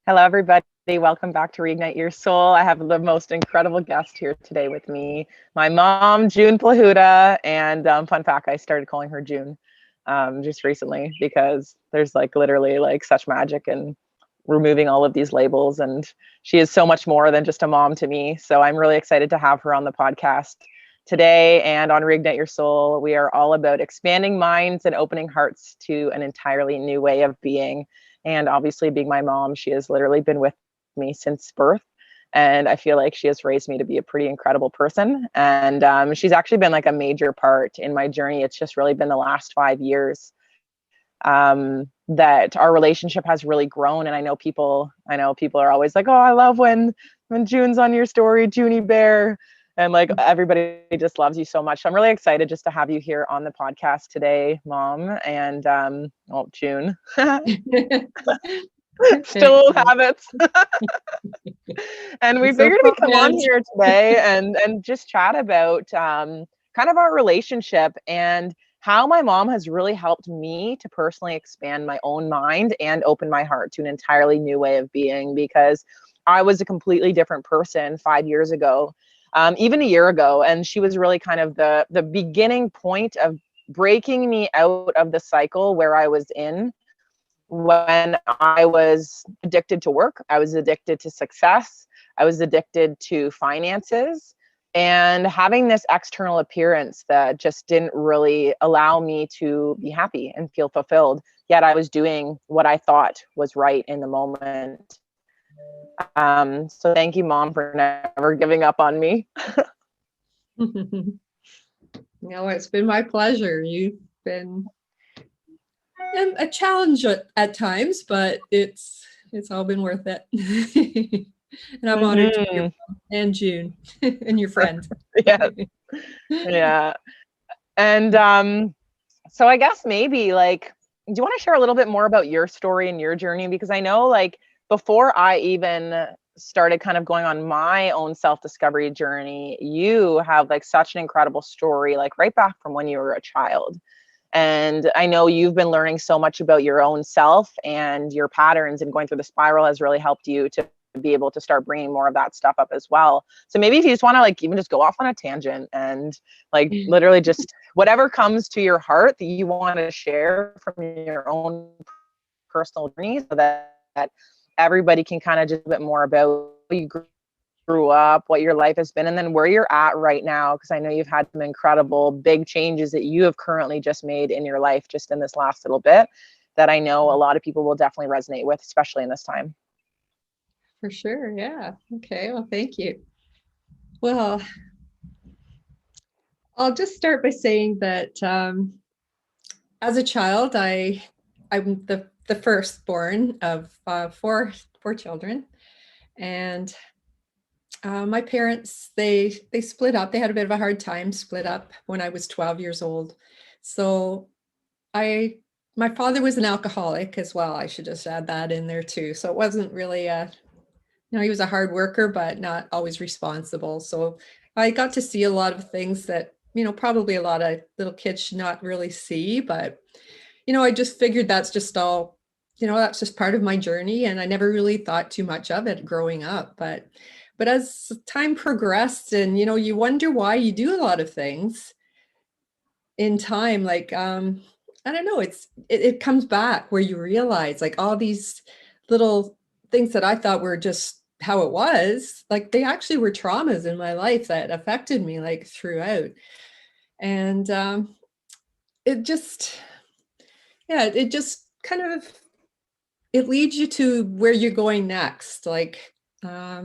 Hello, everybody. Welcome back to Reignite Your Soul. I have the most incredible guest here today with me, my mom, June Plahuta. And fun fact, I started calling her June just recently because there's like literally like such magic in removing all of these labels. And she is so much more than just a mom to me. So I'm really excited to have her on the podcast today. And on Reignite Your Soul, we are all about expanding minds and opening hearts to an entirely new way of being. And obviously, being my mom, she has literally been with me since birth. And I feel like she has raised me to be a pretty incredible person. And she's actually been like a major part in my journey. It's just really been the last 5 years that our relationship has really grown. And I know people are always like, oh, I love when June's on your story, Junie Bear. And like everybody just loves you so much. So I'm really excited just to have you here on the podcast today, Mom. And June. Still old habits. And we figured we'd come on here today and just chat about kind of our relationship and how my mom has really helped me to personally expand my own mind and open my heart to an entirely new way of being, because I was a completely different person 5 years ago, even a year ago. And she was really kind of the beginning point of breaking me out of the cycle where I was in when I was addicted to work. I was addicted to success. I was addicted to finances and having this external appearance that just didn't really allow me to be happy and feel fulfilled. Yet I was doing what I thought was right in the moment. So thank you, Mom, for never giving up on me. No, it's been my pleasure. You've been a challenge at times, but it's all been worth it. And I'm honored to be your mom and June and your friend. Yeah. Yeah. And so I guess maybe like, do you want to share a little bit more about your story and your journey? Because I know like before I even started kind of going on my own self-discovery journey, you have like such an incredible story, like right back from when you were a child. And I know you've been learning so much about your own self and your patterns, and going through the spiral has really helped you to be able to start bringing more of that stuff up as well. So maybe if you just want to like even just go off on a tangent and like literally just whatever comes to your heart that you want to share from your own personal journey, so that everybody can kind of just a bit more about who you grew up, what your life has been, and then where you're at right now, because I know you've had some incredible big changes that you have currently just made in your life just in this last little bit that I know a lot of people will definitely resonate with, especially in this time. For sure. Yeah. Okay. Well, thank you. Well, I'll just start by saying that as a child, I'm the firstborn of four children, and my parents they split up. They had a bit of a hard time, split up when I was 12 years old. So my father was an alcoholic as well. I should just add that in there too. So it wasn't really he was a hard worker, but not always responsible. So I got to see a lot of things that, probably a lot of little kids should not really see, but, I just figured that's just all, that's just part of my journey. And I never really thought too much of it growing up. But as time progressed and, you wonder why you do a lot of things in time, like, I don't know, it comes back where you realize like all these little things that I thought were just how it was, like they actually were traumas in my life that affected me like throughout. And it just, it just kind of, it leads you to where you're going next. Like, I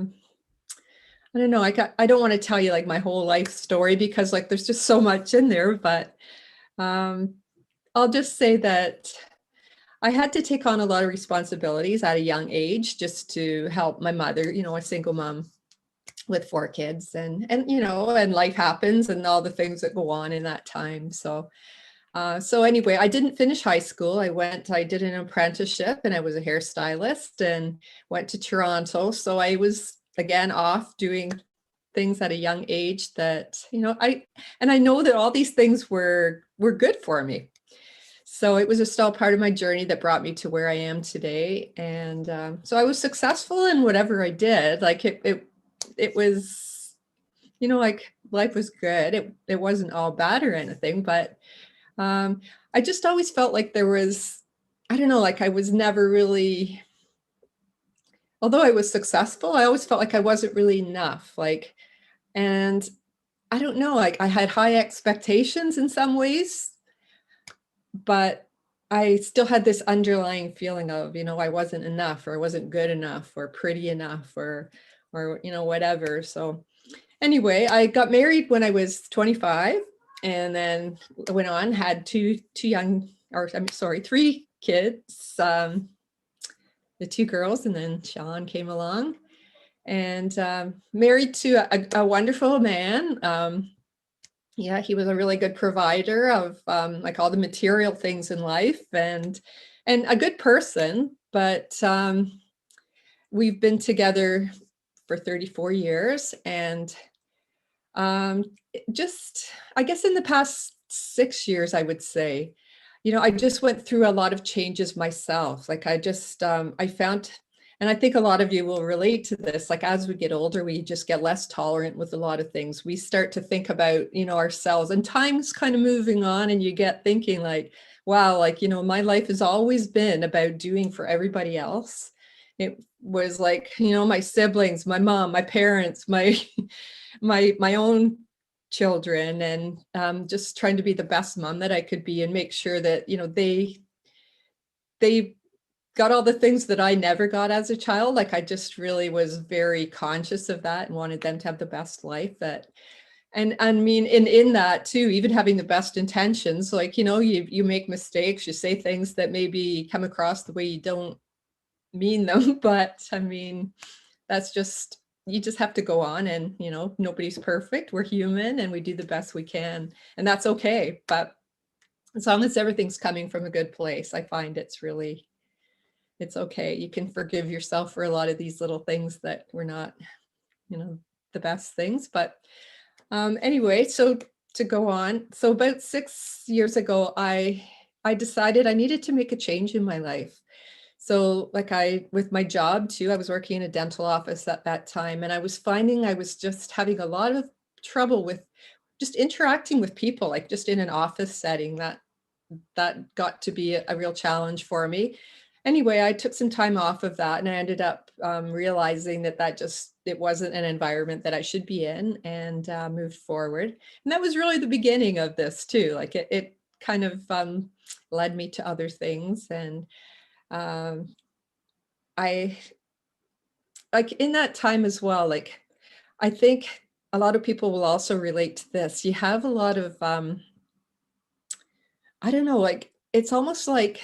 don't know, I don't want to tell you like my whole life story because like there's just so much in there, but I'll just say that I had to take on a lot of responsibilities at a young age just to help my mother, a single mom with 4 kids, and and life happens and all the things that go on in that time. So anyway, I didn't finish high school. I did an apprenticeship and I was a hairstylist and went to Toronto. So I was again off doing things at a young age that, I know that all these things were good for me. So it was just all part of my journey that brought me to where I am today. And so I was successful in whatever I did. Like it was, like life was good. It wasn't all bad or anything, but I just always felt like there was, I don't know, like I was never really, although I was successful, I always felt like I wasn't really enough. And I don't know, like I had high expectations in some ways, but I still had this underlying feeling of, I wasn't enough, or I wasn't good enough, or pretty enough, or whatever. So anyway, I got married when I was 25, and then went on, had three kids, the two girls, and then Sean came along, and married to a wonderful man. Yeah, he was a really good provider of like all the material things in life, and a good person. But we've been together for 34 years, and just, I guess in the past 6 years, I would say, I just went through a lot of changes myself. Like I found, and I think a lot of you will relate to this, like as we get older, we just get less tolerant with a lot of things. We start to think about, ourselves, and time's kind of moving on, and you get thinking like, wow, like, my life has always been about doing for everybody else. It was like, my siblings, my mom, my parents, my my own children, and just trying to be the best mom that I could be, and make sure that they got all the things that I never got as a child. Like I just really was very conscious of that and wanted them to have the best life. And I mean, in that too, even having the best intentions, like you make mistakes, you say things that maybe come across the way you don't mean them, but I mean, that's just, you just have to go on, and nobody's perfect, we're human, and we do the best we can, and that's okay. But as long as everything's coming from a good place, I find it's okay. You can forgive yourself for a lot of these little things that were not the best things. But anyway, so to go on, so about 6 years ago, I decided I needed to make a change in my life. So like with my job too, I was working in a dental office at that time, and I was finding I was just having a lot of trouble with just interacting with people, like just in an office setting. That got to be a real challenge for me. Anyway, I took some time off of that, and I ended up realizing it wasn't an environment that I should be in, and moved forward. And that was really the beginning of this too. Like it kind of led me to other things. And I, like in that time as well, like I think a lot of people will also relate to this. You have a lot of I don't know, like it's almost like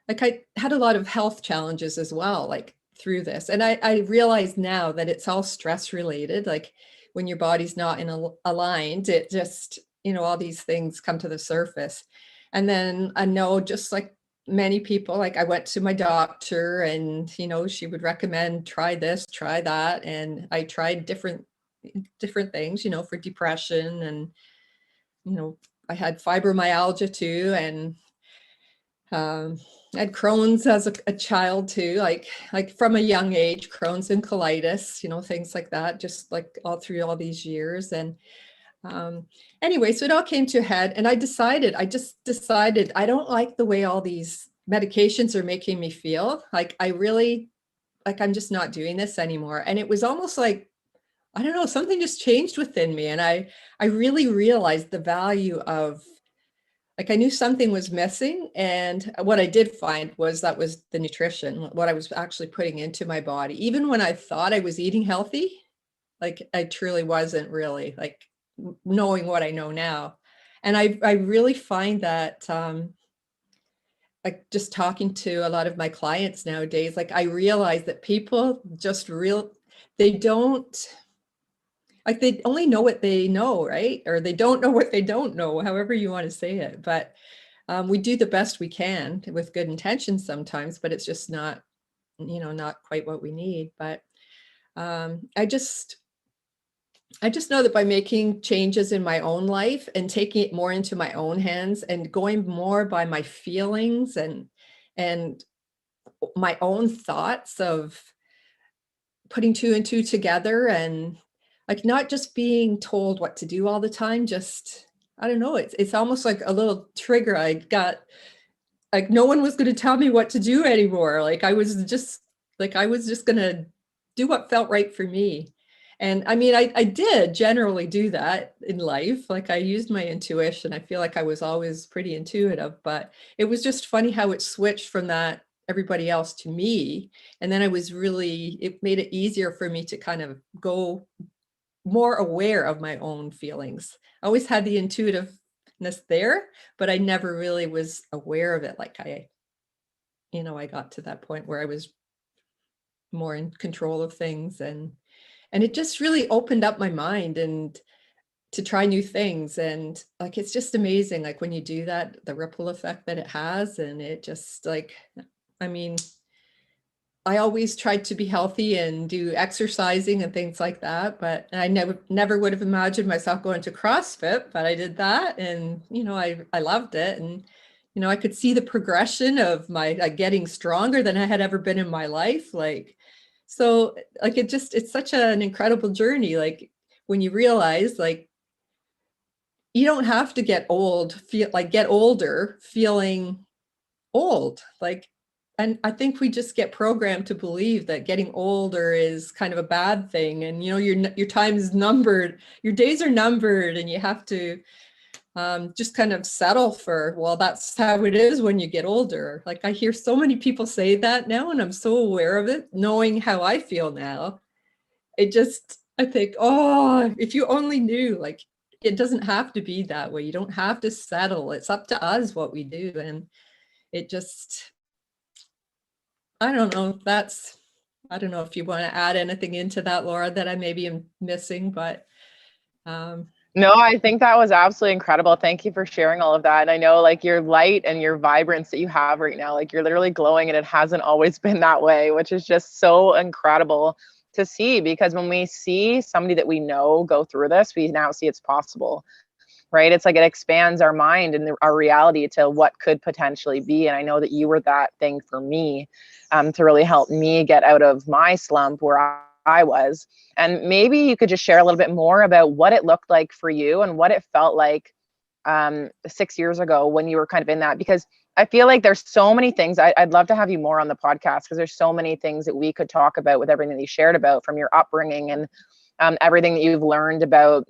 I had a lot of health challenges as well, like through this. And I realize now that it's all stress related. Like when your body's not aligned, it just, all these things come to the surface. And then I know, just like many people, like I went to my doctor, and, she would recommend try this, try that. And I tried different things, for depression, and, I had fibromyalgia too. And I had Crohn's as a child too, like from a young age, Crohn's and colitis, things like that, just like all through all these years. And anyway, so it all came to a head, and I just decided I don't like the way all these medications are making me feel. Like I'm just not doing this anymore. And it was almost like, I don't know, something just changed within me, and I really realized the value of, like I knew something was missing, and what I did find was that was the nutrition, what I was actually putting into my body. Even when I thought I was eating healthy, like I truly wasn't really, like knowing what I know now. And I really find that like just talking to a lot of my clients nowadays, like I realize that people just they don't, like they only know what they know, right? Or they don't know what they don't know, however you want to say it. But we do the best we can with good intentions sometimes, but it's just not, not quite what we need. But I just, I just know that by making changes in my own life and taking it more into my own hands and going more by my feelings and my own thoughts of putting two and two together, and like not just being told what to do all the time, just I don't know, it's almost like a little trigger I got. Like no one was going to tell me what to do anymore. I was just going to do what felt right for me. And I mean, I did generally do that in life. Like I used my intuition. I feel like I was always pretty intuitive, but it was just funny how it switched from that everybody else to me. And then it made it easier for me to kind of go more aware of my own feelings. I always had the intuitiveness there, but I never really was aware of it. Like I got to that point where I was more in control of things, and it just really opened up my mind and to try new things. And like it's just amazing, like when you do that, the ripple effect that it has. And it just like, I mean, I always tried to be healthy and do exercising and things like that, but I never would have imagined myself going to CrossFit, but I did that, and I loved it. And I could see the progression of my getting stronger than I had ever been in my life. So like it's such an incredible journey. Like when you realize like you don't have to get older feeling old. Like, and I think we just get programmed to believe that getting older is kind of a bad thing. And, your time is numbered, your days are numbered, and you have to just kind of settle for, well, that's how it is when you get older. Like I hear so many people say that now, and I'm so aware of it, knowing how I feel now. I think, oh, if you only knew, like, it doesn't have to be that way. You don't have to settle. It's up to us what we do. And it just, I don't know. I don't know if you want to add anything into that, Laura, that I maybe am missing, but. No, I think that was absolutely incredible. Thank you for sharing all of that. And I know like your light and your vibrance that you have right now, like you're literally glowing, and it hasn't always been that way, which is just so incredible to see, because when we see somebody that we know go through this, we now see it's possible. Right? It's like it expands our mind and our reality to what could potentially be. And I know that you were that thing for me, to really help me get out of my slump where I was. And maybe you could just share a little bit more about what it looked like for you and what it felt like 6 years ago when you were kind of in that, because I feel like there's so many things. I'd love to have you more on the podcast, because there's so many things that we could talk about with everything that you shared about from your upbringing and everything that you've learned about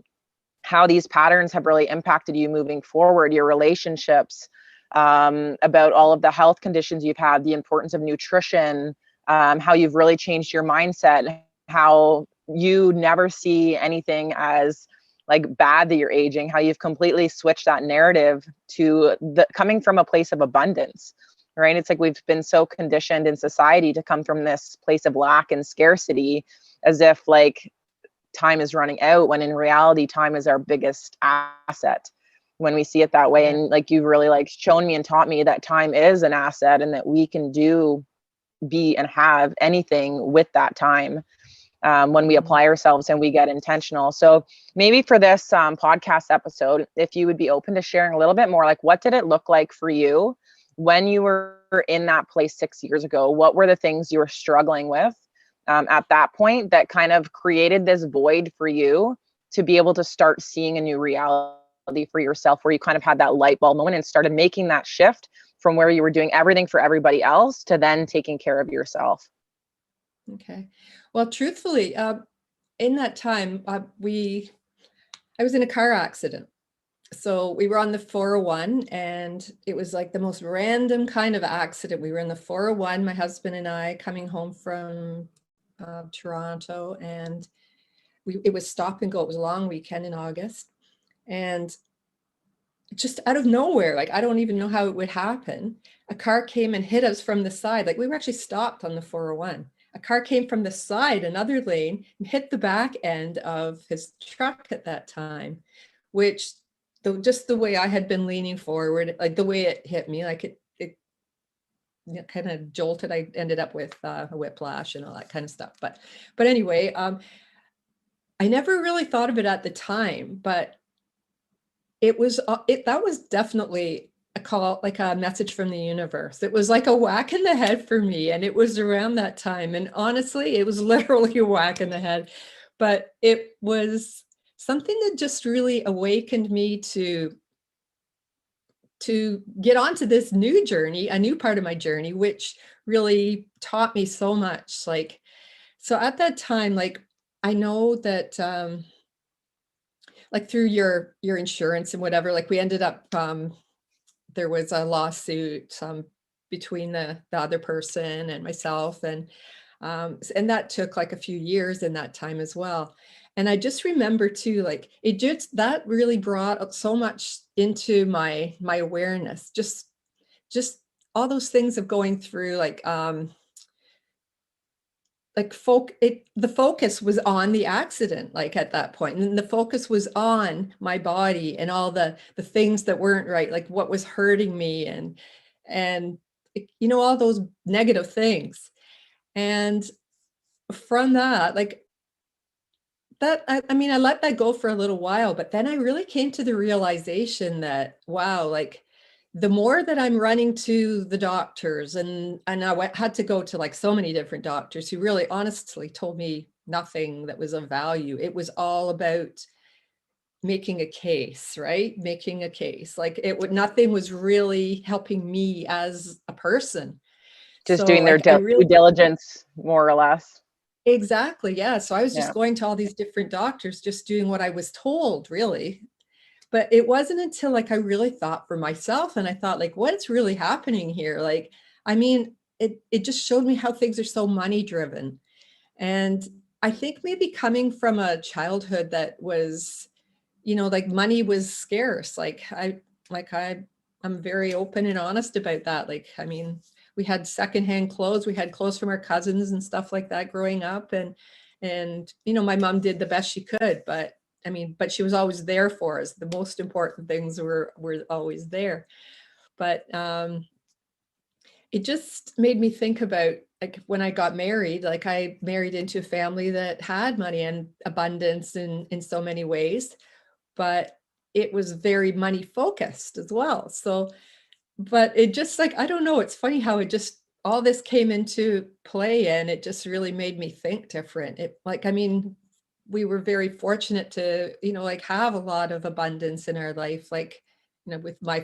how these patterns have really impacted you moving forward, your relationships, about all of the health conditions you've had, the importance of nutrition, how you've really changed your mindset, how you never see anything as like bad that you're aging, how you've completely switched that narrative to coming from a place of abundance, right? It's like we've been so conditioned in society to come from this place of lack and scarcity, as if like time is running out, when in reality time is our biggest asset when we see it that way. And like you've really like shown me and taught me that time is an asset, and that we can be and have anything with that time, when we apply ourselves and we get intentional. So maybe for this podcast episode, if you would be open to sharing a little bit more, like what did it look like for you when you were in that place 6 years ago? What were the things you were struggling with at that point that kind of created this void for you to be able to start seeing a new reality for yourself, where you kind of had that light bulb moment and started making that shift from where you were doing everything for everybody else to then taking care of yourself? Okay. Well, truthfully, in that time, I was in a car accident. So we were on the 401, and it was like the most random kind of accident. We were in the 401, my husband and I, coming home from Toronto, and it was stop and go. It was a long weekend in August, and just out of nowhere, like I don't even know how it would happen, a car came and hit us from the side. Like we were actually stopped on the 401. A car came from the side, another lane, and hit the back end of his truck at that time, which just the way I had been leaning forward, like the way it hit me, like it kind of jolted. I ended up with a whiplash and all that kind of stuff. But anyway, I never really thought of it at the time, but it was that was definitely a call, like a message from the universe. It was like a whack in the head for me, and it was around that time. And honestly, it was literally a whack in the head, but it was something that just really awakened me to get onto this new journey, a new part of my journey, which really taught me so much. Like, so at that time, like, I know that like through your insurance and whatever, like we ended up there was a lawsuit between the other person and myself, and that took like a few years in that time as well. And I just remember too, like it just, that really brought so much into my awareness, just all those things of going through, like the focus was on the accident, like at that point, and the focus was on my body and all the things that weren't right, like what was hurting me, and you know, all those negative things. And from that, like that, I mean, I let that go for a little while, but then I really came to the realization that, wow, like the more that I'm running to the doctors, and had to go to like so many different doctors who really honestly told me nothing that was of value. It was all about making a case, right? Making a case. Like it would, nothing was really helping me as a person. Just So doing their like I due really, diligence, more or less. exactly, yeah. So I was just Yeah. going to all these different doctors, just doing what I was told, really. But it wasn't until like I really thought for myself, and I thought like, what's really happening here? Like, I mean, it just showed me how things are so money driven. And I think maybe coming from a childhood that was, you know, like money was scarce. Like I'm very open and honest about that. Like, I mean, we had secondhand clothes, we had clothes from our cousins and stuff like that growing up. And, you know, my mom did the best she could, but I mean, but she was always there for us. The most important things were always there. But it just made me think about like when I got married, like I married into a family that had money and abundance in so many ways, but it was very money focused as well. So, but it just like, I don't know, it's funny how it just, all this came into play, and it just really made me think different. It like, I mean, we were very fortunate to, you know, like have a lot of abundance in our life, like, you know, with my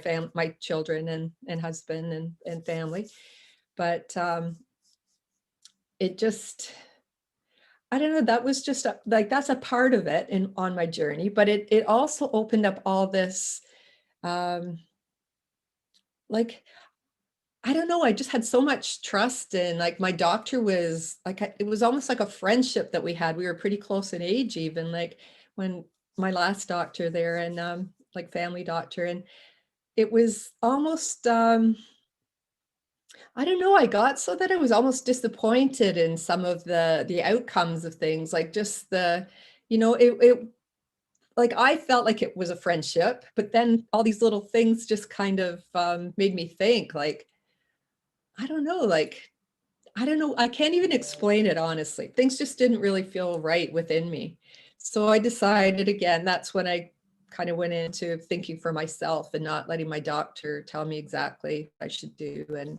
children and husband and family. But it just, I don't know, that was just like, that's a part of it in on my journey, but it also opened up all this, um, like, I don't know, I just had so much trust in, like, my doctor was like, it was almost like a friendship that we had. We were pretty close in age, even like when my last doctor there, and like family doctor, and it was almost I don't know, I got so that I was almost disappointed in some of the outcomes of things, like just the, you know, it like I felt like it was a friendship, but then all these little things just kind of made me think, like, I don't know, like, I don't know, I can't even explain it honestly. Things just didn't really feel right within me. So I decided again, that's when I kind of went into thinking for myself and not letting my doctor tell me exactly what I should do. And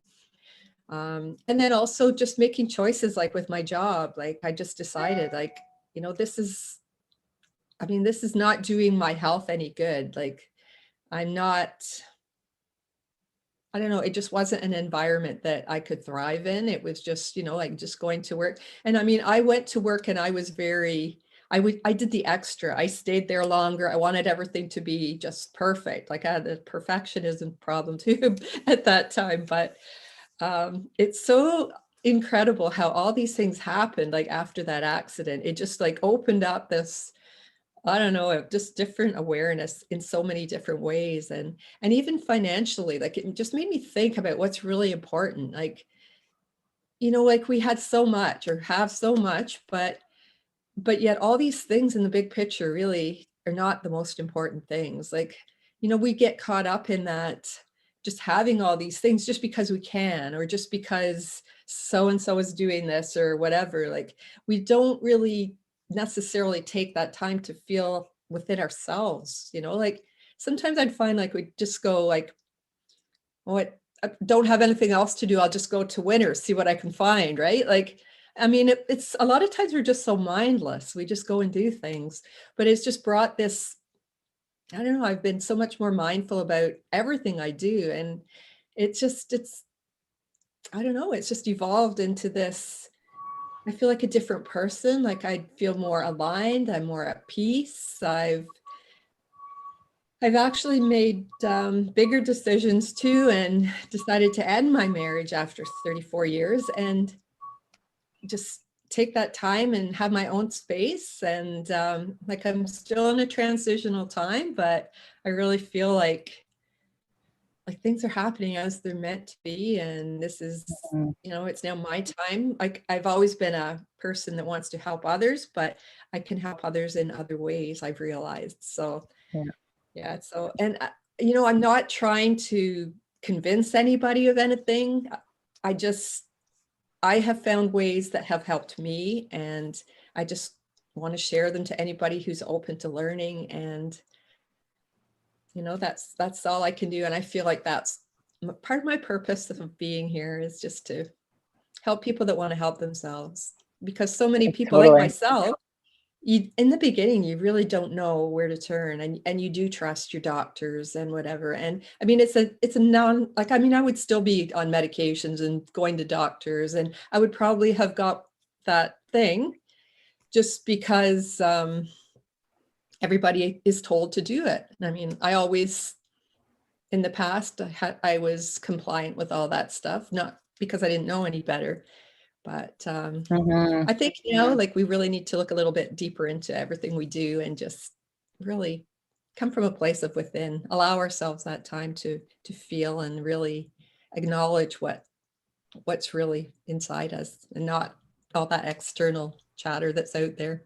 then also just making choices, like with my job, like I just decided, like, you know, this is, I mean, this is not doing my health any good. Like I'm not, I don't know, it just wasn't an environment that I could thrive in. It was just, you know, like just going to work. And I mean, I went to work and I was very, I did the extra. I stayed there longer. I wanted everything to be just perfect. Like I had a perfectionism problem too at that time. But it's so incredible how all these things happened. Like after that accident, it just like opened up this, I don't know, just different awareness in so many different ways. And even financially, like it just made me think about what's really important. Like, you know, like we had so much or have so much, but yet all these things in the big picture really are not the most important things. Like, you know, we get caught up in that, just having all these things just because we can, or just because so and so is doing this or whatever. Like we don't really necessarily take that time to feel within ourselves, like sometimes I'd find like we just go like, what, I don't have anything else to do, I'll just go to Winners, see what I can find, right? Like, I mean, it's a lot of times we're just so mindless, we just go and do things, but it's just brought this, I don't know, I've been so much more mindful about everything I do, and it's I don't know, it's just evolved into this, I feel like a different person, like I feel more aligned, I'm more at peace. I've actually made bigger decisions too, and decided to end my marriage after 34 years and just take that time and have my own space. And like I'm still in a transitional time, but I really feel like things are happening as they're meant to be. And this is, it's now my time. Like I've always been a person that wants to help others, but I can help others in other ways, I've realized. So yeah. So, and I'm not trying to convince anybody of anything. I have found ways that have helped me, and I just want to share them to anybody who's open to learning. And that's all I can do. And I feel like that's part of my purpose of being here, is just to help people that want to help themselves, because so many people like myself, in the beginning, you really don't know where to turn, and you do trust your doctors and whatever. And I mean, it's a non, like, I mean, I would still be on medications and going to doctors, and I would probably have got that thing just because everybody is told to do it. I mean, I always, in the past, I was compliant with all that stuff, not because I didn't know any better. But I think, like we really need to look a little bit deeper into everything we do and just really come from a place of within, allow ourselves that time to feel and really acknowledge what's really inside us, and not all that external chatter that's out there.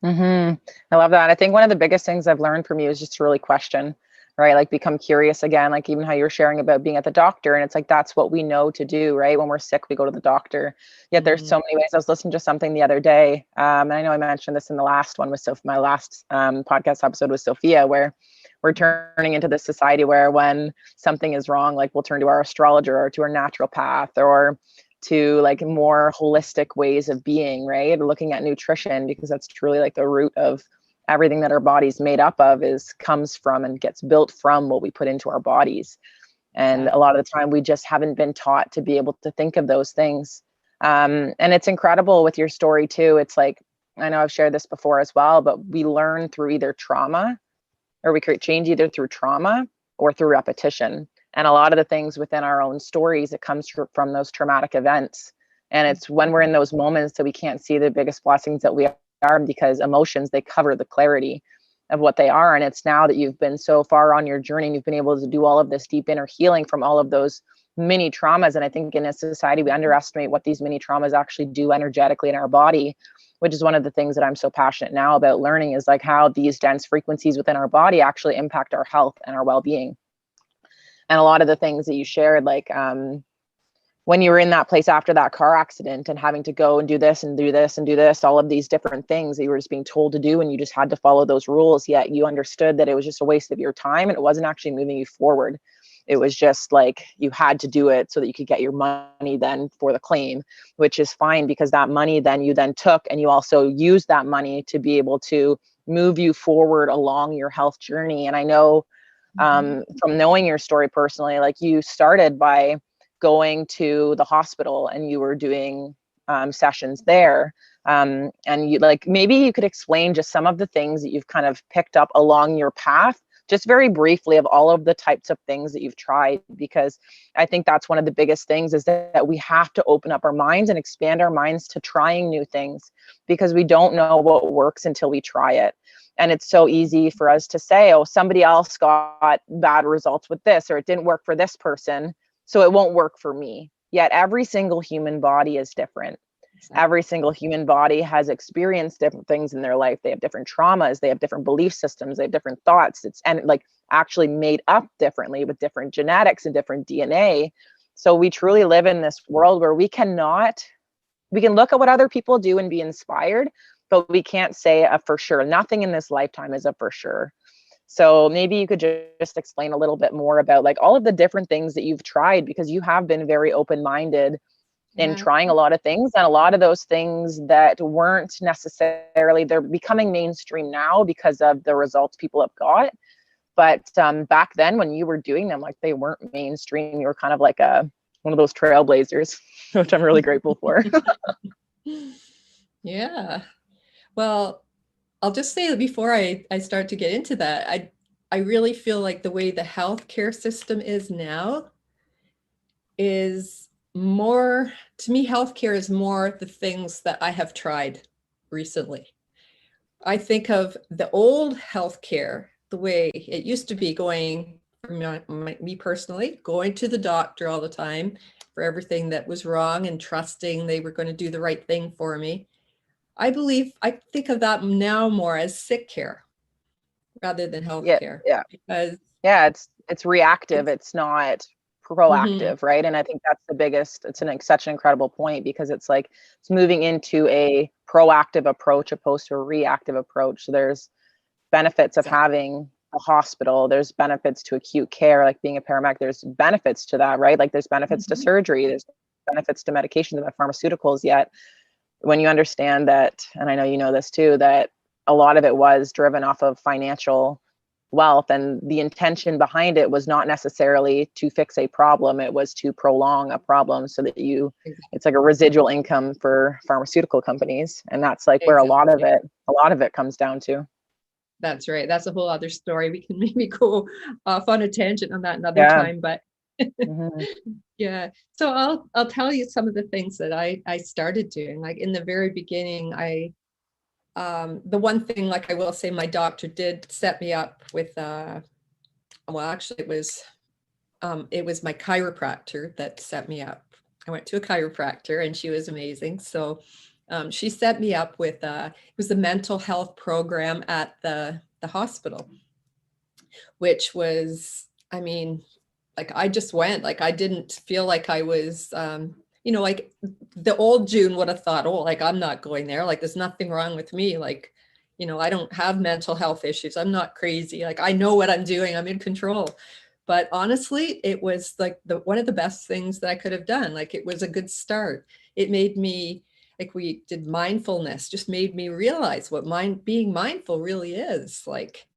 I love that. I think one of the biggest things I've learned from you is just to really question, right? Like become curious again, like even how you're sharing about being at the doctor. And it's like, that's what we know to do, right? When we're sick, we go to the doctor. Yet there's so many ways. I was listening to something the other day. And I know I mentioned this in the last one with my last podcast episode with Sophia, where we're turning into this society where when something is wrong, like we'll turn to our astrologer or to our naturopath or to like more holistic ways of being, right? Looking at nutrition, because that's truly like the root of everything that our body's made up of, comes from and gets built from what we put into our bodies. And a lot of the time we just haven't been taught to be able to think of those things. And it's incredible with your story too. It's like, I know I've shared this before as well, but we learn through either trauma, or we create change either through trauma or through repetition. And a lot of the things within our own stories, it comes from those traumatic events. And it's when we're in those moments that we can't see the biggest blessings that we are, because emotions, they cover the clarity of what they are. And it's now that you've been so far on your journey and you've been able to do all of this deep inner healing from all of those mini traumas. And I think in a society, we underestimate what these mini traumas actually do energetically in our body, which is one of the things that I'm so passionate now about learning, is like how these dense frequencies within our body actually impact our health and our well-being. And a lot of the things that you shared, like when you were in that place after that car accident and having to go and do this and do this and do this, all of these different things that you were just being told to do, and you just had to follow those rules, yet you understood that it was just a waste of your time and it wasn't actually moving you forward. It was just like you had to do it so that you could get your money then for the claim, which is fine, because that money then you then took and you also used that money to be able to move you forward along your health journey. And I know from knowing your story personally, like you started by going to the hospital and you were doing sessions there. And you, like, maybe you could explain just some of the things that you've kind of picked up along your path, just very briefly, of all of the types of things that you've tried, because I think that's one of the biggest things, is that we have to open up our minds and expand our minds to trying new things, because we don't know what works until we try it. And it's so easy for us to say, oh, somebody else got bad results with this, or it didn't work for this person, so it won't work for me. Yet every single human body is different. Every single human body has experienced different things in their life. They have different traumas, they have different belief systems, they have different thoughts. And like actually made up differently with different genetics and different DNA. So we truly live in this world where we can look at what other people do and be inspired, but we can't say a for sure. Nothing in this lifetime is a for sure. So maybe you could just explain a little bit more about like all of the different things that you've tried, because you have been very open-minded in Yeah. trying a lot of things, and a lot of those things that weren't necessarily, they're becoming mainstream now because of the results people have got. But back then when you were doing them, like they weren't mainstream. You were kind of like one of those trailblazers, which I'm really grateful for. Yeah. Well, I'll just say that before I start to get into that, I really feel like the way the healthcare system is now is more, to me, healthcare is more the things that I have tried recently. I think of the old healthcare, the way it used to be, going, for me personally, going to the doctor all the time for everything that was wrong and trusting they were going to do the right thing for me. I think of that now more as sick care rather than Yeah, healthcare, yeah, because yeah. It's reactive. it's, It's not mhm, proactive, right? And I think that's the biggest. It's such an incredible point, because it's like it's moving into a proactive approach opposed to a reactive approach. So there's benefits of exactly. having a hospital. There's benefits to acute care, like being a paramedic. There's benefits to that, right? Like there's benefits to Mhm. surgery. There's benefits to medications and pharmaceuticals. Yet when you understand that, and I know you know this too, that a lot of it was driven off of financial wealth, and the intention behind it was not necessarily to fix a problem, it was to prolong a problem so that it's like a residual income for pharmaceutical companies, and that's like where Exactly. a lot of it comes down to. That's right. That's a whole other story. We can maybe go off on a tangent on that another Yeah. time, but Hmm. yeah. So I'll tell you some of the things that I started doing. Like in the very beginning, the one thing, like I will say, my doctor did set me up with well, actually it was my chiropractor that set me up. I went to a chiropractor and she was amazing. So she set me up with it was the mental health program at the hospital, which was, I mean, like I just went, like I didn't feel like I was like the old June would have thought, oh, like I'm not going there, like there's nothing wrong with me, like, I don't have mental health issues, I'm not crazy, like I know what I'm doing, I'm in control. But honestly, it was like one of the best things that I could have done. Like it was a good start. It made me, like we did mindfulness, just made me realize what being mindful really is. Like,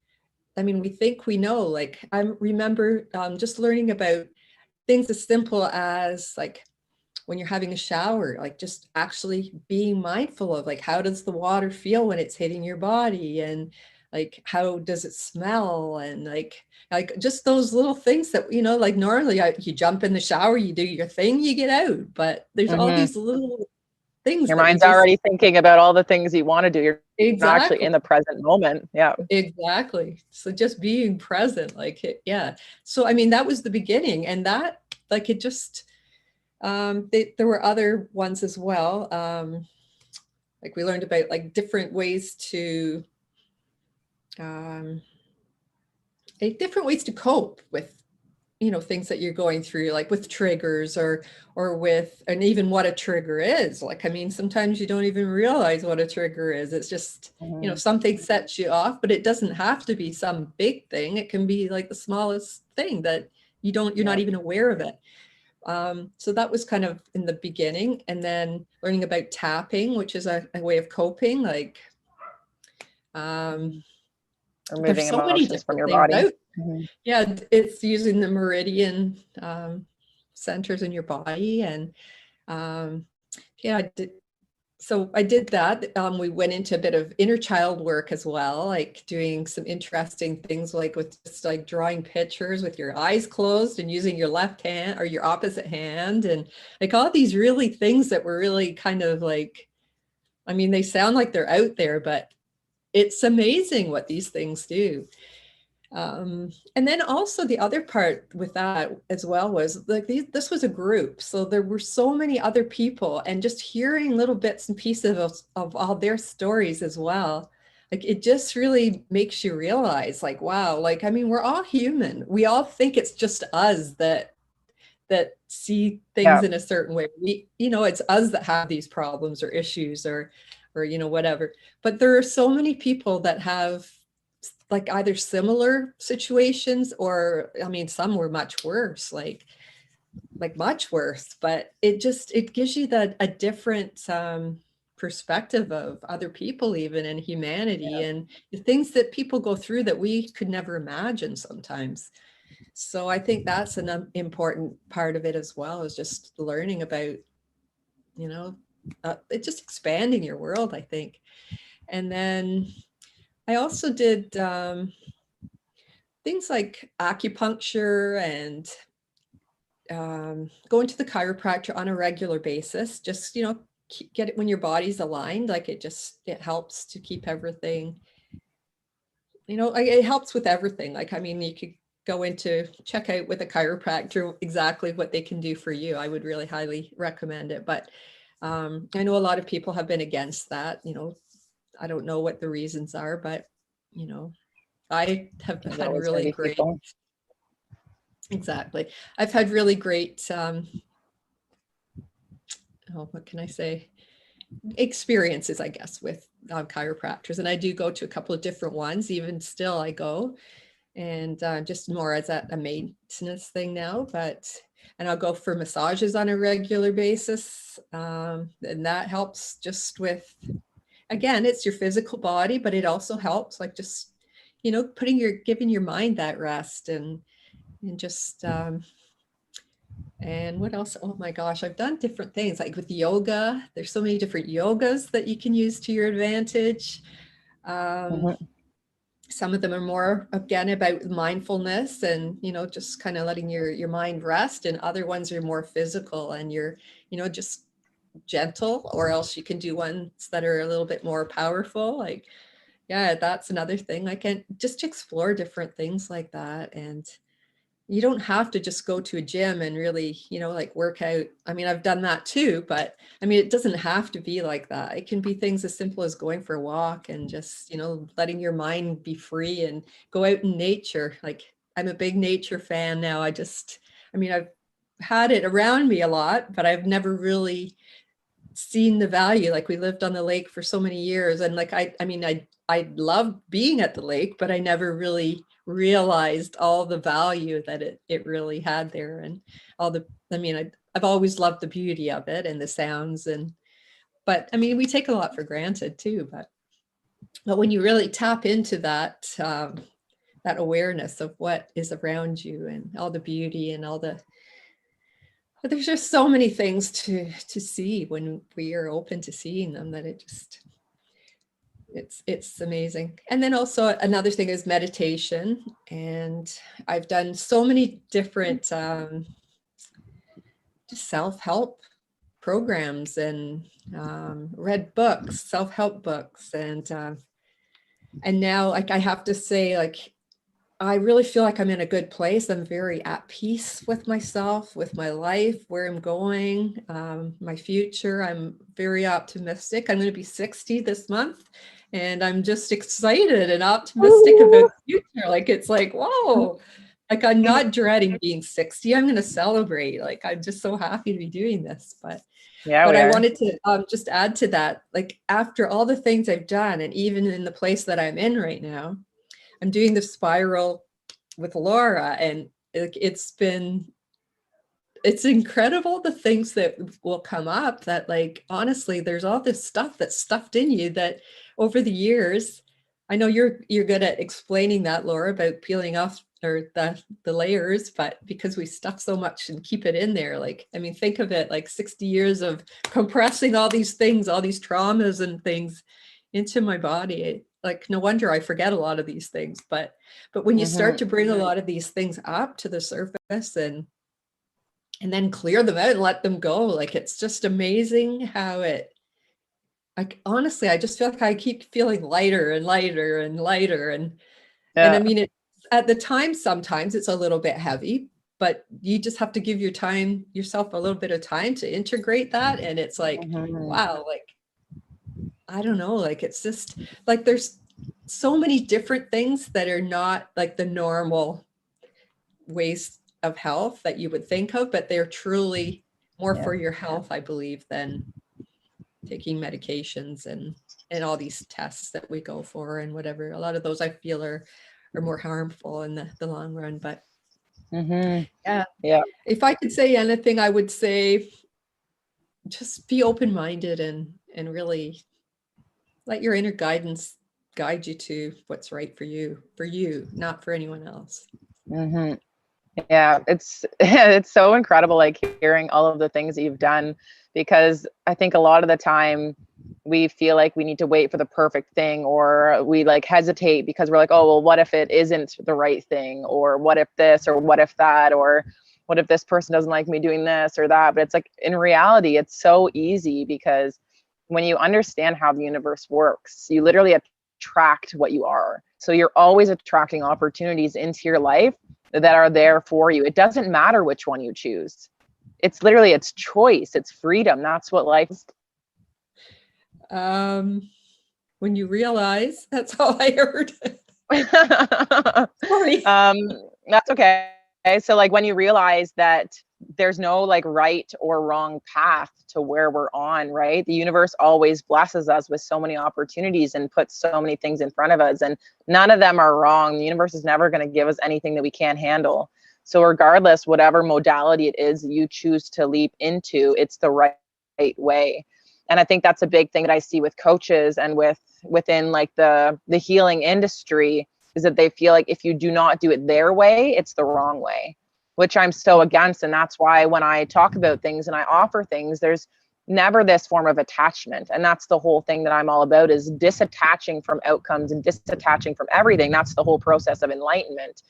I mean, we think we know, like I remember just learning about things as simple as like when you're having a shower, like just actually being mindful of like, how does the water feel when it's hitting your body? And like, how does it smell? And like just those little things that, like normally you jump in the shower, you do your thing, you get out, but there's all Hmm. these little things Your that we mind's just, already thinking about all the things you want to do. You're not actually exactly. in the present moment. Yeah. Exactly. So just being present, like, yeah. So, I mean, that was the beginning, and that, like, it just, there were other ones as well. Like we learned about like different ways to, um, different ways to cope with, things that you're going through, like with triggers or with, and even what a trigger is. Like, I mean, sometimes you don't even realize what a trigger is. It's just, Hmm. something sets you off, but it doesn't have to be some big thing. It can be like the smallest thing that you're not Yeah. even aware of it. So that was kind of in the beginning, and then learning about tapping, which is a way of coping. Like, um, there's Removing so many emotions from different your things body. out. Hmm. Yeah, it's using the meridian centers in your body, and um, yeah, I did that. We went into a bit of inner child work as well, like doing some interesting things, like with just like drawing pictures with your eyes closed and using your left hand or your opposite hand, and like all these really things that were really kind of like, I mean, they sound like they're out there, but it's amazing what these things do. And then also the other part with that as well was like this was a group. So there were so many other people, and just hearing little bits and pieces of all their stories as well. Like it just really makes you realize like, wow, like, I mean, we're all human. We all think it's just us that see things Yeah. in a certain way. It's us that have these problems or issues, or or, you know, whatever. But there are so many people that have like either similar situations or, I mean, some were much worse, like much worse, but it gives you a different perspective of other people, even, and humanity, and the things that people go through that we could never imagine sometimes. So I think that's an important part of it as well, is just learning about, you know, it's just expanding your world, I think. And then I also did things like acupuncture and going to the chiropractor on a regular basis, just, you know, get it when your body's aligned, like it helps to keep everything, you know, it helps with everything. Like, I mean, you could go into check out with a chiropractor exactly what they can do for you. I would really highly recommend it. But I know a lot of people have been against that, you know. I don't know what the reasons are, but, you know, I have There's had always going really to be great, people. exactly. I've had really great, oh, what can I say? Experiences, I guess, with chiropractors. And I do go to a couple of different ones, even still I go, and just more as a maintenance thing now, and I'll go for massages on a regular basis. And that helps just with, again, it's your physical body, but it also helps like just, you know, giving your mind that rest, and just and what else? Oh my gosh, I've done different things like with yoga. There's so many different yogas that you can use to your advantage. Mm-hmm. Some of them are more, again, about mindfulness and, you know, just kind of letting your mind rest. And other ones are more physical and you're, you know, just gentle, or else you can do ones that are a little bit more powerful. Like, yeah, that's another thing. I can just explore different things like that. And you don't have to just go to a gym and really, you know, like work out. I mean, I've done that too, but I mean, it doesn't have to be like that. It can be things as simple as going for a walk and just, you know, letting your mind be free and go out in nature. Like, I'm a big nature fan now. I mean, I've had it around me a lot, but I've never really seen the value. Like, we lived on the lake for so many years, and like I mean, I love being at the lake, but I never really realized all the value that it really had there, and all the, I mean, I've always loved the beauty of it and the sounds, and but I mean, we take a lot for granted too, but when you really tap into that that awareness of what is around you and all the beauty and all the, but there's just so many things to see when we are open to seeing them, that it just, it's amazing. And then also another thing is meditation. And I've done so many different just self-help programs and read books, self-help books. And now, like, I have to say, like, I really feel like I'm in a good place. I'm very at peace with myself, with my life, where I'm going, my future. I'm very optimistic. I'm going to be 60 this month, and I'm just excited and optimistic about the future. Like, it's like, whoa, like, I'm not dreading being 60. I'm going to celebrate. Like, I'm just so happy to be doing this. Yeah, But we I are. wanted to just add to that, like, after all the things I've done, and even in the place that I'm in right now, I'm doing the spiral with Laura, and it's incredible the things that will come up, that, like, honestly, there's all this stuff that's stuffed in you that over the years, I know you're good at explaining that, Laura, about peeling off, or the layers, but because we stuff so much and keep it in there, like, I mean, think of it like 60 years of compressing all these things, all these traumas and things into my body. Like, no wonder I forget a lot of these things, but when you start to bring a lot of these things up to the surface and then clear them out and let them go, like, it's just amazing how it, like, honestly, I just feel like I keep feeling lighter and lighter and lighter. And I Yeah. mean, it, at the time, sometimes it's a little bit heavy, but you just have to give yourself a little bit of time to integrate that. And it's like, Mm-hmm. wow, like, I don't know, like, it's just like, there's so many different things that are not like the normal ways of health that you would think of, but they're truly more Yeah. for your health, I believe, than taking medications and all these tests that we go for and whatever. A lot of those I feel are more harmful in the long run. But yeah, Yeah. if I could say anything, I would say just be open-minded and really let your inner guidance guide you to what's right for you, not for anyone else. Yeah, it's it's so incredible, like hearing all of the things that you've done, because I think a lot of the time we feel like we need to wait for the perfect thing, or we like hesitate because we're like, oh, well, what if it isn't the right thing, or what if this, or what if that, or what if this person doesn't like me doing this or that. But it's like, in reality, it's so easy, because when you understand how the universe works, you literally attract what you are. So you're always attracting opportunities into your life that are there for you. It doesn't matter which one you choose. It's literally, it's choice, it's freedom. That's what life is. When you realize, that's all I heard. Sorry. That's okay. So like, when you realize that there's no like right or wrong path to where we're on, right? The universe always blesses us with so many opportunities and puts so many things in front of us, and none of them are wrong. The universe is never going to give us anything that we can't handle. So regardless, whatever modality it is that you choose to leap into, it's the right way. And I think that's a big thing that I see with coaches and within like the healing industry, is that they feel like if you do not do it their way, it's the wrong way, which I'm so against. And that's why when I talk about things and I offer things, there's never this form of attachment. And that's the whole thing that I'm all about, is disattaching from outcomes and disattaching from everything. That's the whole process of enlightenment.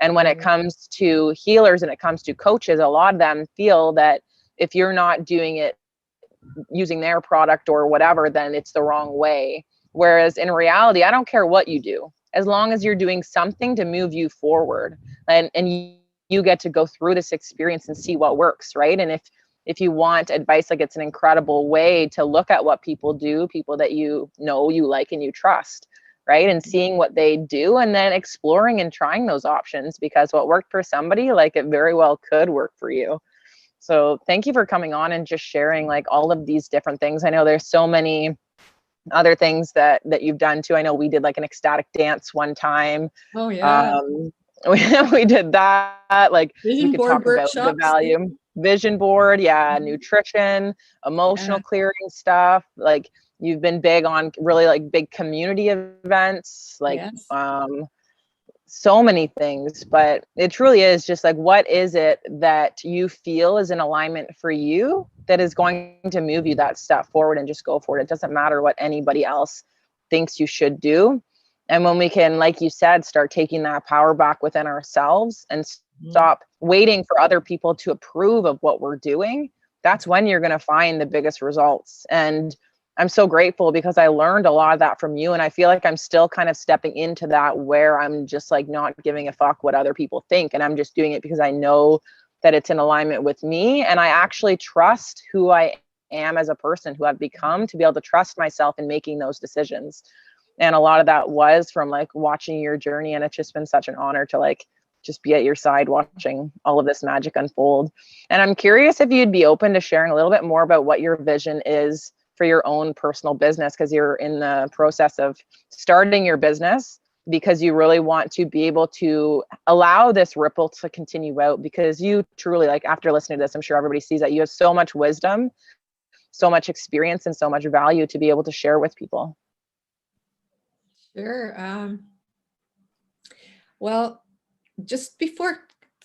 And when it comes to healers and it comes to coaches, a lot of them feel that if you're not doing it using their product or whatever, then it's the wrong way. Whereas in reality, I don't care what you do, as long as you're doing something to move you forward, and you get to go through this experience and see what works, right? And if you want advice, like, it's an incredible way to look at what people do, people that you know, you like, and you trust, right? And seeing what they do, and then exploring and trying those options, because what worked for somebody, like, it very well could work for you. So thank you for coming on and just sharing like all of these different things. I know there's so many other things that you've done too. I know we did like an ecstatic dance one time. Oh yeah. We did that. Like, we Vision could board talk about the workshops. value, vision board, yeah, nutrition, emotional Yeah. clearing stuff. Like, you've been big on really like big community events, like Yes. so many things. But it truly is just like, what is it that you feel is in alignment for you that is going to move you that step forward, and just go for it. It doesn't matter what anybody else thinks you should do. And when we can, like you said, start taking that power back within ourselves and stop waiting for other people to approve of what we're doing, that's when you're going to find the biggest results. And I'm so grateful, because I learned a lot of that from you. And I feel like I'm still kind of stepping into that, where I'm just like not giving a fuck what other people think. And I'm just doing it because I know that it's in alignment with me. And I actually trust who I am as a person, who I've become, to be able to trust myself in making those decisions. And a lot of that was from like watching your journey. And it's just been such an honor to like just be at your side watching all of this magic unfold. And I'm curious if you'd be open to sharing a little bit more about what your vision is for your own personal business, because you're in the process of starting your business, because you really want to be able to allow this ripple to continue out, because you truly, like, after listening to this, I'm sure everybody sees that you have so much wisdom, so much experience, and so much value to be able to share with people. Sure. Well, just before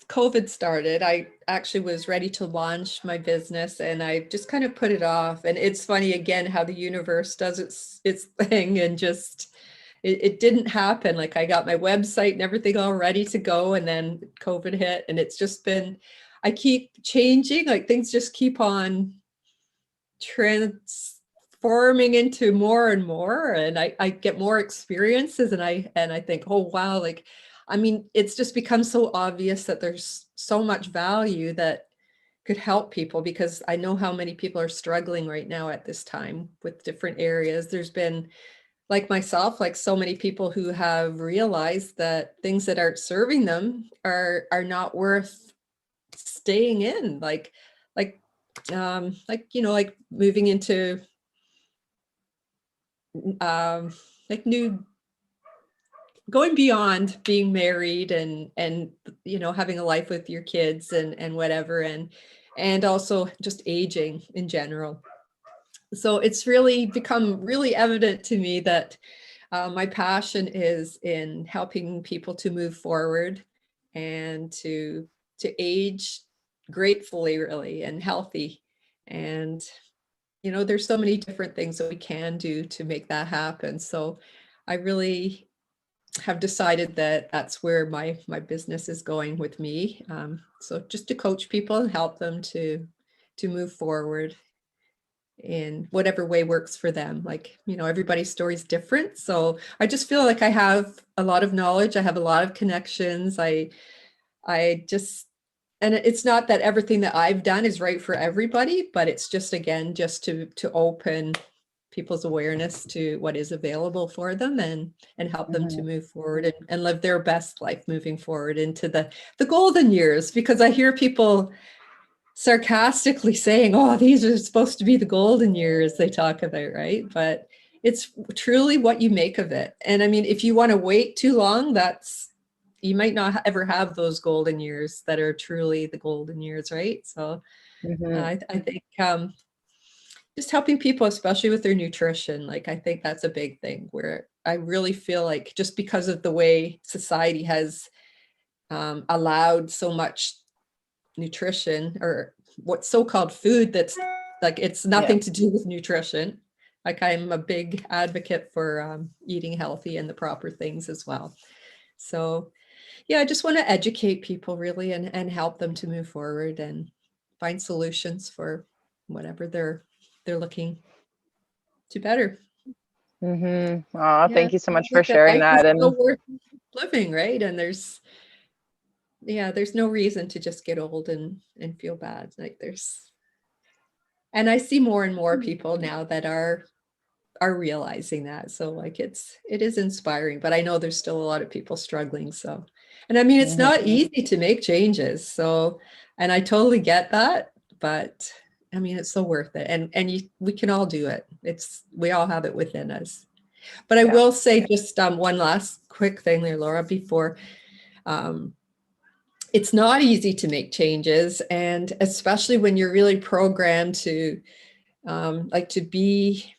COVID started, I actually was ready to launch my business, and I just kind of put it off. And it's funny again how the universe does its thing, and just it didn't happen. Like, I got my website and everything all ready to go, and then COVID hit, and it's just been, I keep changing, like things just keep on transforming into more and more, and I get more experiences, and I think, oh wow, like, I mean, it's just become so obvious that there's so much value that could help people, because I know how many people are struggling right now at this time with different areas. There's been, like myself, like so many people who have realized that things that aren't serving them are not worth staying in, like like moving into like new, going beyond being married and you know, having a life with your kids and whatever, and also just aging in general. So it's really become really evident to me that my passion is in helping people to move forward and to age gratefully, really, and healthy. And you know, there's so many different things that we can do to make that happen. So I really have decided that that's where my business is going with me. So just to coach people and help them to move forward in whatever way works for them. Like, you know, everybody's story is different. So I just feel like I have a lot of knowledge. I have a lot of connections. I just, and it's not that everything that I've done is right for everybody, but it's just, again, just to open people's awareness to what is available for them and help them to move forward and live their best life moving forward into the golden years. Because I hear people sarcastically saying, oh, these are supposed to be the golden years they talk about, right? But it's truly what you make of it. And I mean, if you want to wait too long, you might not ever have those golden years that are truly the golden years, right? So I think just helping people, especially with their nutrition, like I think that's a big thing, where I really feel like just because of the way society has allowed so much nutrition, or what's so-called food, that's like, it's nothing to do with nutrition. Like, I'm a big advocate for eating healthy and the proper things as well. So yeah, I just want to educate people, really, and help them to move forward and find solutions for whatever they're looking to better. Oh, Yeah, thank you so much for like that sharing life is that. still And worth living, right? And there's no reason to just get old and feel bad. Like, and I see more and more people now that are realizing that. So like, it is inspiring, but I know there's still a lot of people struggling. So, and I mean, it's not easy to make changes. So, and I totally get that, but I mean, it's so worth it. And we can all do it. We all have it within us. But I will say just one last quick thing there, Laura, before it's not easy to make changes. And especially when you're really programmed to like to be,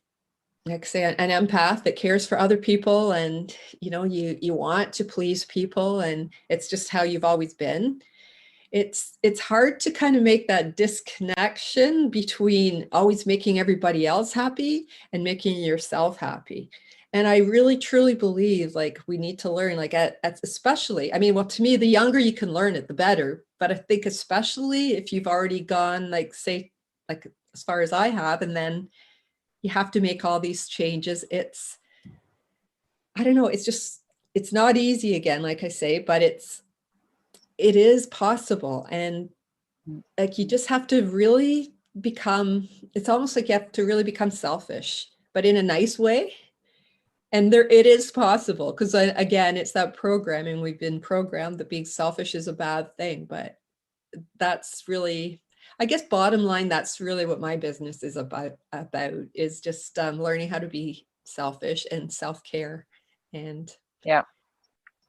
like, say, an empath that cares for other people, and you know, you want to please people, and it's just how you've always been. It's hard to kind of make that disconnection between always making everybody else happy and making yourself happy. And I really truly believe, like, we need to learn, like, especially, I mean, well, to me, the younger you can learn it, the better. But I think especially if you've already gone, like, say, like as far as I have, and then you have to make all these changes. I don't know, it's not easy, again, like I say, but it is possible. And like, you just have to really become, it's almost like you have to really become selfish, but in a nice way. And it is possible, because again, it's that programming. We've been programmed that being selfish is a bad thing, but that's really, I guess, bottom line, that's really what my business is about is just learning how to be selfish and self-care and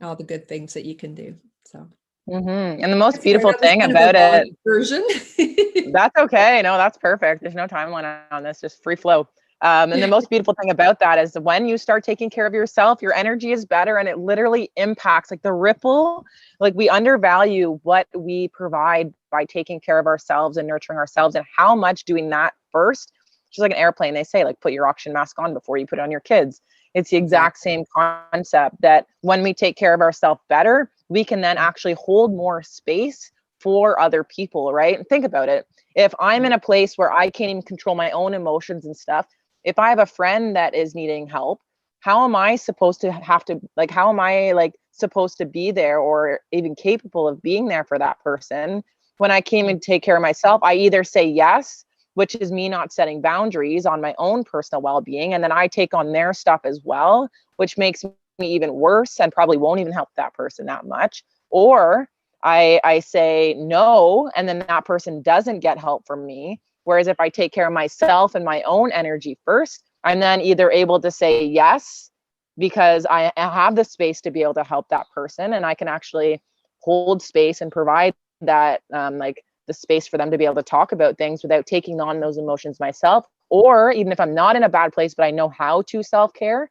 all the good things that you can do. So and the most sorry, beautiful that was thing kind of a about long it, version. that's okay. No, that's perfect. There's no timeline on this, just free flow. And the most beautiful thing about that is when you start taking care of yourself, your energy is better, and it literally impacts, like, the ripple. Like, we undervalue what we provide by taking care of ourselves and nurturing ourselves, and how much doing that first, just like an airplane, they say, like, put your oxygen mask on before you put it on your kids. It's the exact same concept, that when we take care of ourselves better, we can then actually hold more space for other people, right? And think about it. If I'm in a place where I can't even control my own emotions and stuff, if I have a friend that is needing help, how am I supposed to how am I, like, supposed to be there, or even capable of being there for that person when I can't even take care of myself? I either say yes, which is me not setting boundaries on my own personal well-being, and then I take on their stuff as well, which makes me even worse and probably won't even help that person that much. Or I say no, and then that person doesn't get help from me. Whereas if I take care of myself and my own energy first, I'm then either able to say yes, because I have the space to be able to help that person, and I can actually hold space and provide that, like the space for them to be able to talk about things without taking on those emotions myself. Or even if I'm not in a bad place, but I know how to self-care,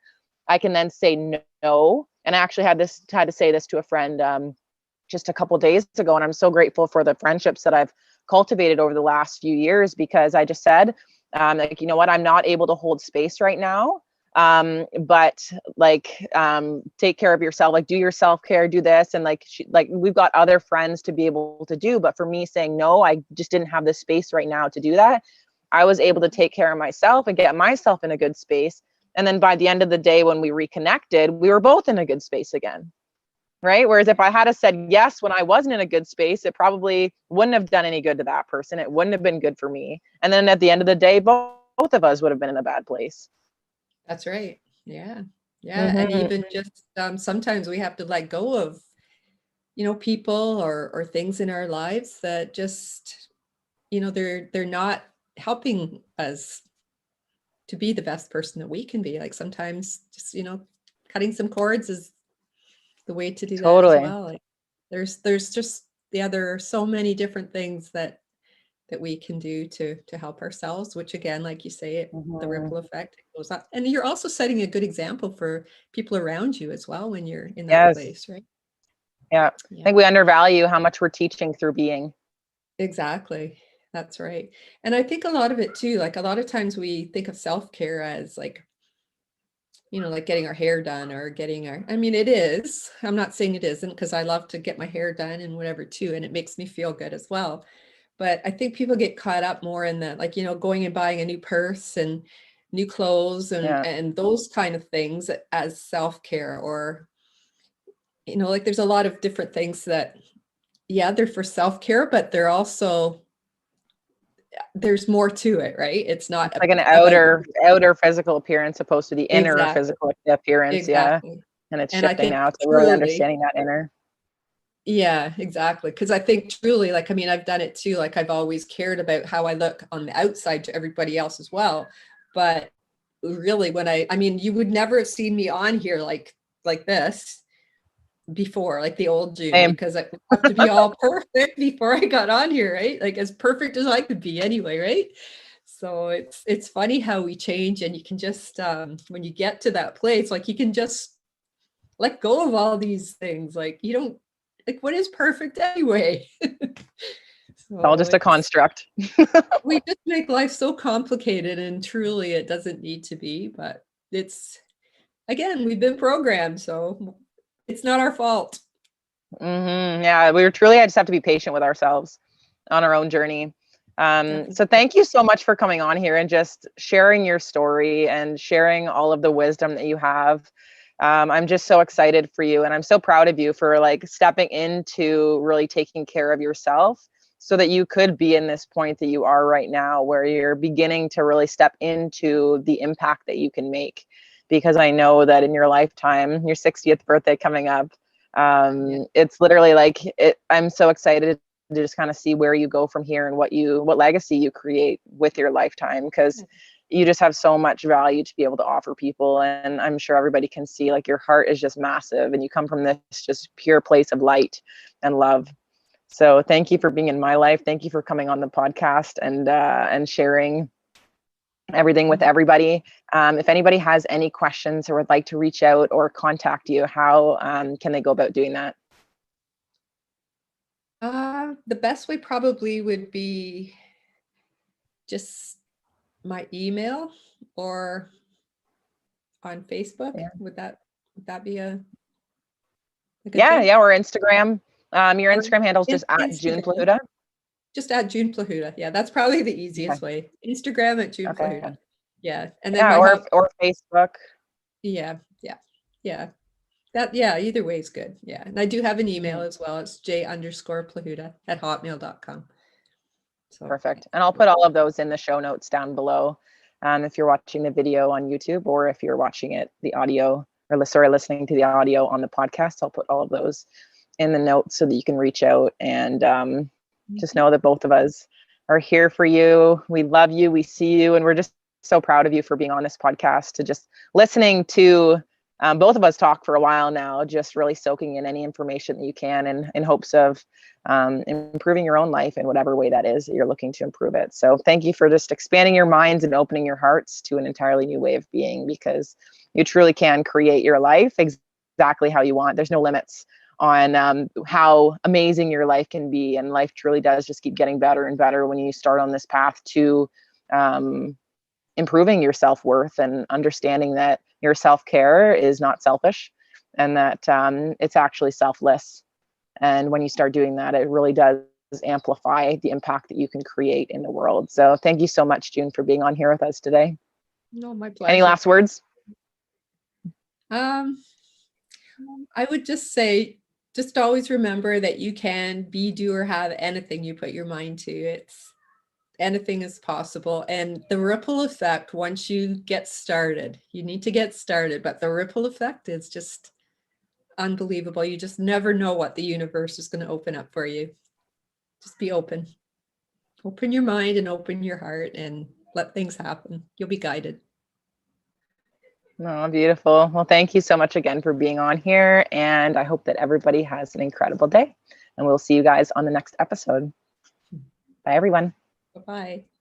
I can then say no. And I actually had to say this to a friend just a couple days ago, and I'm so grateful for the friendships that I've cultivated over the last few years, because I just said, like, you know what, I'm not able to hold space right now, but like, take care of yourself, like do your self-care, do this. And like, like we've got other friends to be able to do, but for me saying no, I just didn't have the space right now to do that. I was able to take care of myself and get myself in a good space. And then by the end of the day, when we reconnected, we were both in a good space again. Right. Whereas if I had said yes when I wasn't in a good space, it probably wouldn't have done any good to that person. It wouldn't have been good for me. And then at the end of the day, both of us would have been in a bad place. That's right. Yeah. Yeah. And Mm-hmm. even just sometimes we have to let go of, people or things in our lives that just, they're not helping us to be the best person that we can be. Like sometimes just, cutting some cords is the way to do that as Totally. well. Like there's just, yeah, there are so many different things that we can do to help ourselves, which again, like you say, the Mm-hmm. ripple effect goes up. And you're also setting a good example for people around you as well when you're in that Yes. place, right? Yeah. I Yeah, think we undervalue how much we're teaching through being. exactly. That's right. And I think a lot of it too, like a lot of times we think of self-care as like, like getting our hair done or getting I mean, it is. I'm not saying it isn't, because I love to get my hair done and whatever too, and it makes me feel good as well. But I think people get caught up more in that, like, going and buying a new purse and new clothes and Yeah. those kind of things as self-care, or, like there's a lot of different things that, yeah, they're for self-care, but they're also, there's more to it, right? It's not It's like an about outer physical appearance opposed to the inner exactly, physical appearance. Yeah. exactly. And it's And I shifting think now to really truly, understanding that inner. yeah, exactly. Because I think truly, like, I mean, I've done it too. Like, I've always cared about how I look on the outside to everybody else as well. But really, when I mean, you would never have seen me on here like this before, like the old June, Same. because I would have to be all perfect before I got on here, right? Like as perfect as I could be anyway, right? So it's funny how we change, and you can just when you get to that place, like you can just let go of all these things. Like you don't, like, what is perfect anyway? It's all So just a construct. we just make life so complicated, and truly it doesn't need to be, but it's, again, we've been programmed, so it's not our fault. Mm-hmm. Yeah, we truly just have to be patient with ourselves on our own journey. Definitely. So thank you so much for coming on here and just sharing your story and sharing all of the wisdom that you have. I'm just so excited for you, and I'm so proud of you for like stepping into really taking care of yourself so that you could be in this point that you are right now, where you're beginning to really step into the impact that you can make. Because I know that in your lifetime, your 60th birthday coming up, Yeah. it's literally like I'm so excited to just kind of see where you go from here and what legacy you create with your lifetime, because you just have so much value to be able to offer people. And I'm sure everybody can see like your heart is just massive, and you come from this just pure place of light and love. So thank you for being in my life. Thank you for coming on the podcast and sharing everything with everybody. If anybody has any questions or would like to reach out or contact you, how can they go about doing that? The best way probably would be just my email, or on Facebook. Yeah, Would that be a good yeah, thing? yeah. Or Instagram. Your Or Instagram handle is just at June Instagram. Plahuta. Just at June Plahuta. Yeah, that's probably the Okay. easiest way. Instagram at June Okay. Plahuta. Yeah. And then Yeah, my hub. or Facebook. Yeah. Yeah. Yeah. Yeah, either way is good. Yeah. And I do have an email Mhm. as well. It's j_plahuta@hotmail.com. So Perfect. And I'll put all of those in the show notes down below. If you're watching the video on YouTube, or if you're watching it, the audio, or sorry, listening to the audio on the podcast, I'll put all of those in the notes so that you can reach out and just know that both of us are here for you. We love you. We see you. And we're just so proud of you for being on this podcast, to just listening to both of us talk for a while now, just really soaking in any information that you can, and in hopes of improving your own life in whatever way that is that you're looking to improve it. So thank you for just expanding your minds and opening your hearts to an entirely new way of being, because you truly can create your life exactly how you want. There's no limits on how amazing your life can be, and life truly does just keep getting better and better when you start on this path to improving your self-worth and understanding that your self-care is not selfish, and that it's actually selfless. And when you start doing that, it really does amplify the impact that you can create in the world. So thank you so much, June, for being on here with us today. No, my pleasure. Any last words? I would just say, just always remember that you can be, do, or have anything you put your mind to. Anything is possible. And the ripple effect, once you get started, you need to get started, but the ripple effect is just unbelievable. You just never know what the universe is going to open up for you. Just be open. Open your mind and open your heart and let things happen. You'll be guided. Oh, beautiful. Well, thank you so much again for being on here. And I hope that everybody has an incredible day. And we'll see you guys on the next episode. Bye, everyone. Bye-bye.